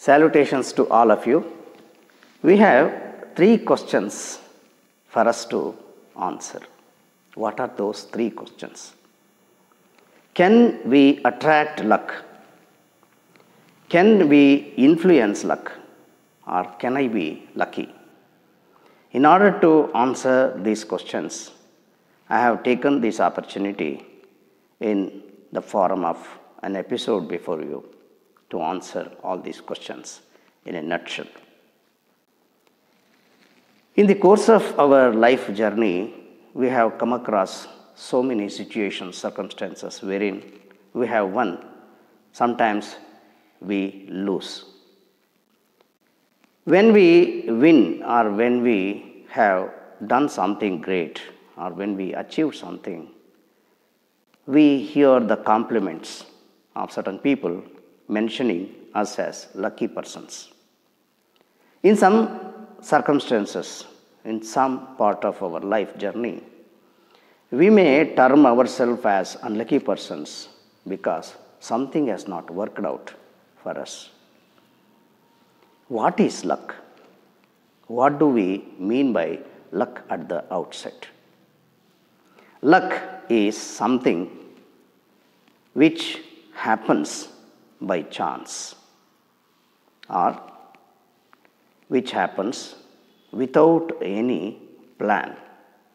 Salutations to all of you. We have 3 questions for us to answer. What are those 3 questions? Can we attract luck? Can we influence luck? Or can I be lucky? In order to answer these questions, I have taken this opportunity in the form of an episode before you to answer all these questions in a nutshell. In the course of our life journey, we have come across so many situations, circumstances wherein we have won, sometimes we lose. When we win or when we have done something great or when we achieve something, we hear the compliments of certain people mentioning us as lucky persons. In some circumstances, in some part of our life journey, we may term ourselves as unlucky persons because something has not worked out for us. What is luck? What do we mean by luck at the outset? Luck is something which happens by chance or which happens without any plan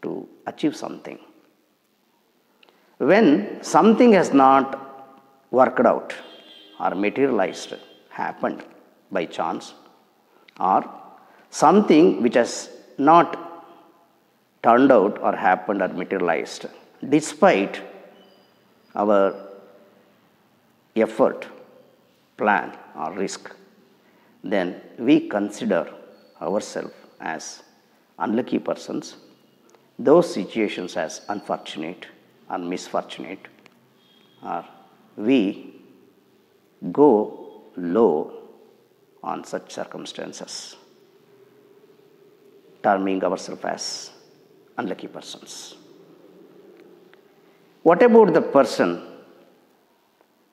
to achieve something. When something has not worked out or materialized, happened by chance, or something which has not turned out or happened or materialized despite our effort, plan or risk, then we consider ourselves as unlucky persons, those situations as unfortunate or misfortunate, or we go low on such circumstances, terming ourselves as unlucky persons. What about the person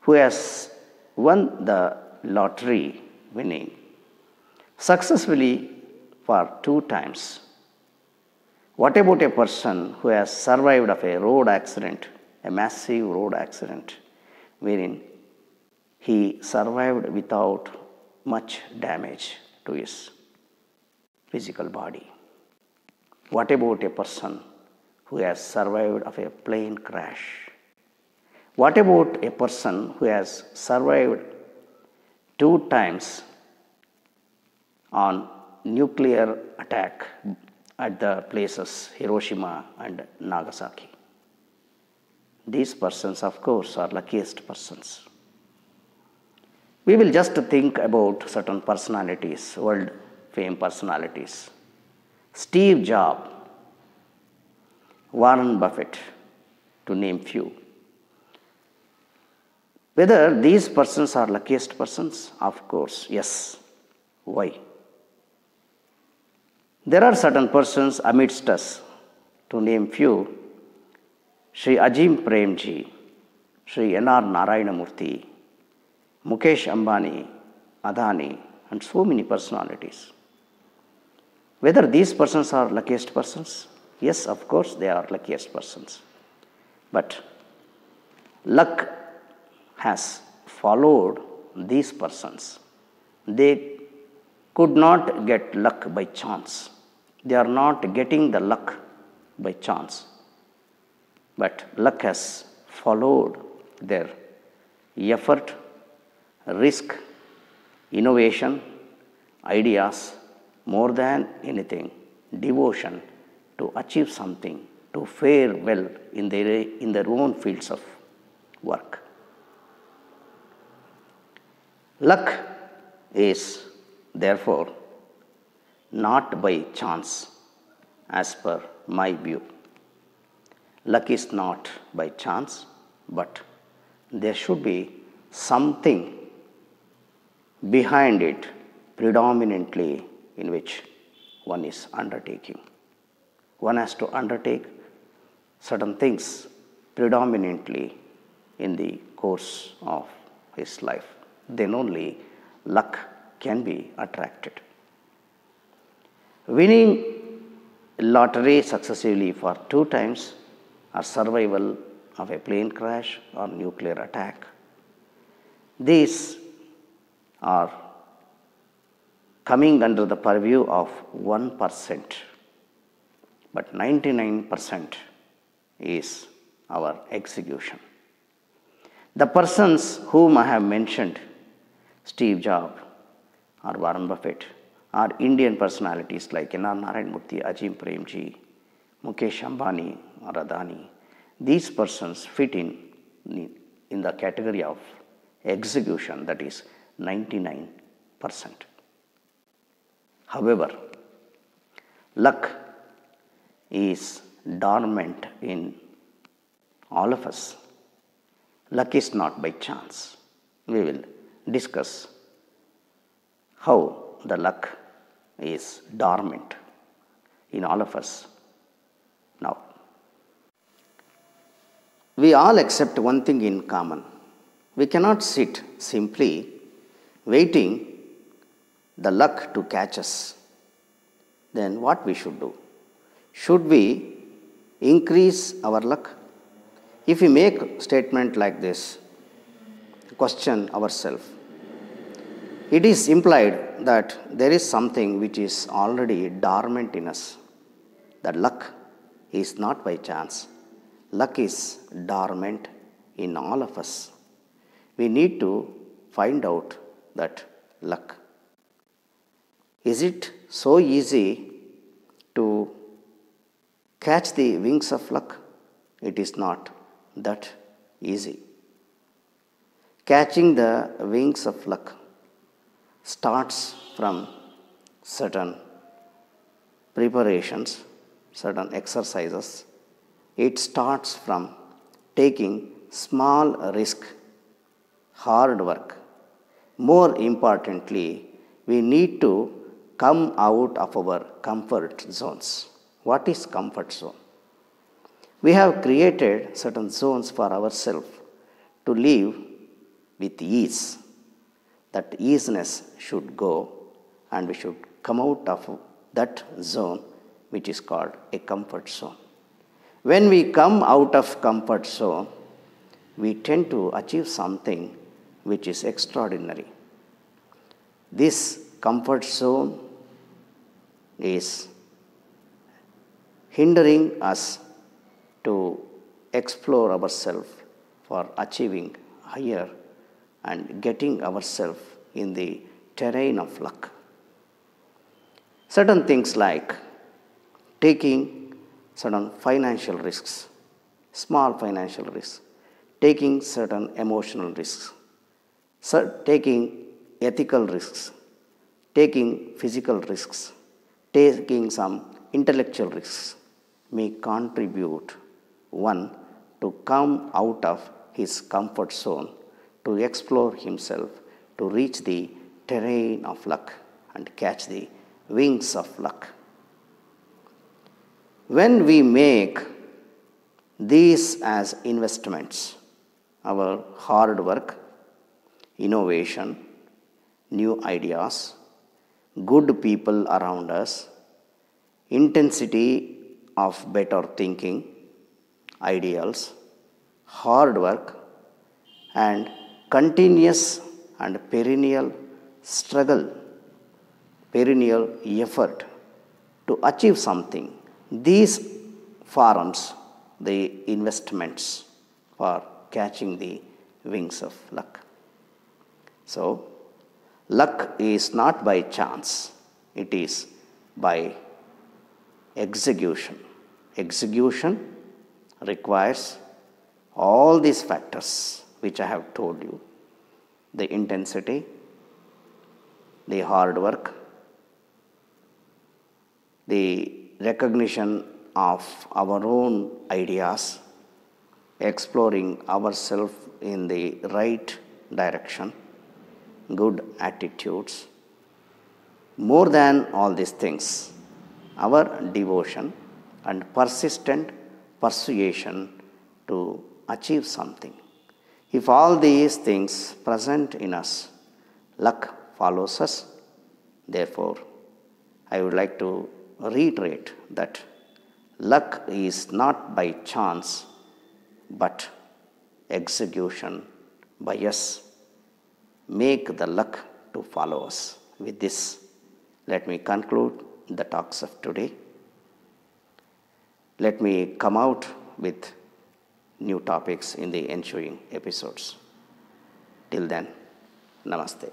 who has won the lottery winning successfully for 2 times? What about a person who has survived of a road accident, a massive road accident, wherein he survived without much damage to his physical body? What about a person who has survived of a plane crash? What about a person who has survived 2 times on nuclear attack at the places Hiroshima and Nagasaki? These persons, of course, are luckiest persons. We will just think about certain personalities, world fame personalities. Steve Jobs, Warren Buffett, to name few. Whether these persons are luckiest persons? Of course, yes. Why? There are certain persons amidst us, to name few: Sri Azim Premji, Sri N.R. Narayanamurthy, Mukesh Ambani, Adani, and so many personalities. Whether these persons are luckiest persons? Yes, of course, they are luckiest persons. But luck has followed these persons. They could not get luck by chance. They are not getting the luck by chance. But luck has followed their effort, risk, innovation, ideas, more than anything, devotion to achieve something, to fare well in their own fields of work. Luck is, therefore, not by chance, as per my view. Luck is not by chance, but there should be something behind it, predominantly in which one is undertaking. One has to undertake certain things predominantly in the course of his life. Then only luck can be attracted. Winning lottery successively for 2 times, or survival of a plane crash or nuclear attack, these are coming under the purview of 1%, but 99% is our execution. The persons whom I have mentioned, Steve Jobs or Warren Buffett, are Indian personalities like N.R. Narayan Murthy, Ajim Premji, Mukesh Ambani or Adani. These persons fit in the category of execution, that is 99%. However, luck is dormant in all of us. Luck is not by chance. We will discuss how the luck is dormant in all of us. Now, we all accept one thing in common. We cannot sit simply waiting the luck to catch us. Then what we should do? Should we increase our luck? If we make a statement like this, question ourselves, it is implied that there is something which is already dormant in us. That luck is not by chance. Luck is dormant in all of us. We need to find out that luck. Is it so easy to catch the wings of luck? It is not that easy. Catching the wings of luck starts from certain preparations, certain exercises. It starts from taking small risk, hard work. More importantly, we need to come out of our comfort zones. What is comfort zone? We have created certain zones for ourselves to live with ease. That easiness should go, and we should come out of that zone which is called a comfort zone. When we come out of comfort zone, we tend to achieve something which is extraordinary. This comfort zone is hindering us to explore ourselves for achieving higher and getting ourselves in the terrain of luck. Certain things like taking certain financial risks, small financial risks, taking certain emotional risks, taking ethical risks, taking physical risks, taking some intellectual risks may contribute one to come out of his comfort zone, to explore himself, to reach the terrain of luck and catch the wings of luck. When we make these as investments, our hard work, innovation, new ideas, good people around us, intensity of better thinking, ideals, hard work, and continuous and perennial struggle, perennial effort to achieve something. These forms the investments for catching the wings of luck. So, luck is not by chance, it is by execution. Execution requires all these factors which I have told you: the intensity, the hard work, the recognition of our own ideas, exploring ourselves in the right direction, good attitudes. More than all these things, our devotion and persistent persuasion to achieve something. If all these things present in us, luck follows us. Therefore, I would like to reiterate that luck is not by chance but execution by us. Make the luck to follow us. With this, let me conclude the talks of today. Let me come out with new topics in the ensuing episodes. Till then, namaste.